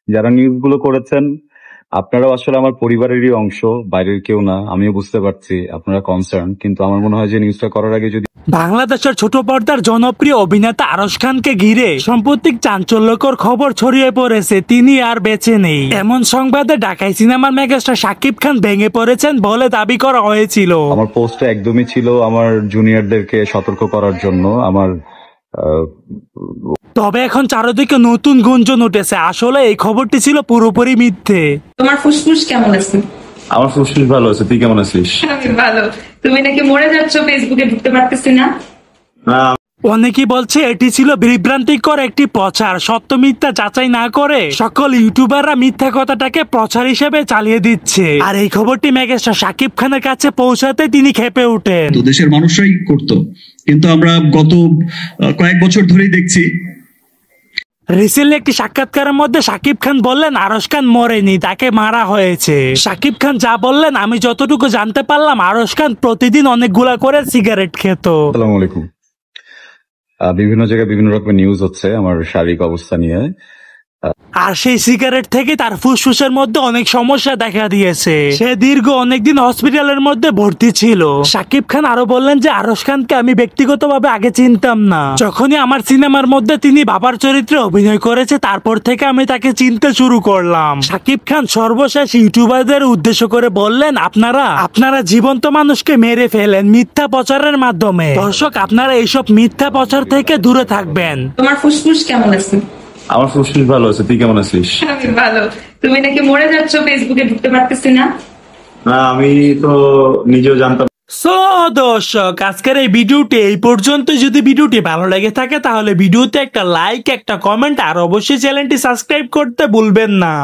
যারা নিউজগুলো করেছেন আপনারাও আসলে আমার পরিবারেরই অংশ, বাইরের কেউ না। আমিও বুঝতে পারছি আপনারা কনসার্ন, কিন্তু আমার মনে হয় যে নিউজটা করার আগে যদি বাংলাদেশের ছোট পর্দার জনপ্রিয় অভিনেতা আরশ খানকে ঘিরে সাম্প্রতিক চাঞ্চল্যকর খবর ছড়িয়ে পড়েছে তিনি আর বেঁচে নেই এমন সংবাদে ঢাকাই সিনেমার মেগাস্টার শাকিব খান ভেঙে পড়েছেন বলে দাবি করা হয়েছিল। আমার পোস্টটা একদমই ছিল আমার জুনিয়রদেরকে সতর্ক করার জন্য। আমার তবে এখন চারদিকে নতুন গুঞ্জন উঠেছে, আসলে এই খবরটি ছিল পুরোপুরি মিথ্যে। তোমার ফুসফুস কেমন আছে? আমার ফুসফুস ভালো আছে, তুই কেমন আছিস? আমি ভালো। তুমি নাকি মরে যাচ্ছ, ফেসবুকে ঢুকতে পারতেছি না। অনেকেই বলছে এটি ছিল বিভ্রান্তিকর একটি প্রচার, সত্য মিথ্যা যাচাই না করে সকল ইউটিউবাররা মিথ্যা কথাটাকে প্রচার হিসেবে চালিয়ে দিচ্ছে। আর এই খবরটি মেগাস্টার শাকিব খানের কাছে পৌঁছাতে তিনি ক্ষেপে ওঠেন। তো দেশের মানুষরাই করত, কিন্তু আমরা গত কয়েক বছর ধরেই দেখছি। রিসেন্টলি একটি সাক্ষাৎকারের মধ্যে শাকিব খান বললেন আরশ খান মরেনি, তাকে মারা হয়েছে। শাকিব খান যা বললেন আমি যতটুকু জানতে পারলাম আরশ খান প্রতিদিন অনেকগুলা করে সিগারেট খেত। আসসালামু আলাইকুম। বিভিন্ন জায়গায় বিভিন্ন রকমের নিউজ হচ্ছে আমার শারীরিক অবস্থা নিয়ে। আর সেই সিগারেট থেকে তার ফুসফুসের মধ্যে অনেক সমস্যা দেখা দিয়েছে। সে দীর্ঘ অনেকদিন হসপিটালের মধ্যে ভর্তি ছিল। শাকিব খান আরো বললেন যে আরশ খানকে আমি ব্যক্তিগতভাবে আগে চিনতাম না, যখনই আমার সিনেমার মধ্যে তিনি বাবার চরিত্রে অভিনয় করেছে তারপর থেকে আমি তাকে চিনতে শুরু করলাম। শাকিব খান সর্বশেষ ইউটিউবারদের উদ্দেশ্য করে বললেন আপনারা জীবন্ত মানুষকে মেরে ফেলেন মিথ্যা প্রচারের মাধ্যমে। দর্শক, আপনারা এইসব মিথ্যা প্রচার থেকে দূরে থাকবেন। তোমার ফুসফুস কেমন আছে? আমার ফুসফুস ভালো আছে, তুই কেমন আছিস? আমি ভালো। তুমি নাকি মরে যাচ্ছ, ফেসবুকে ঢুকতে পারতেছি না। আমি তো নিজেও জানতাম। সো দর্শক, আজকের এই ভিডিওটি এই পর্যন্ত। যদি ভিডিওটি ভালো লেগে থাকে তাহলে ভিডিওতে একটা লাইক, একটা কমেন্ট আর অবশ্যই চ্যানেলটি সাবস্ক্রাইব করতে ভুলবেন না।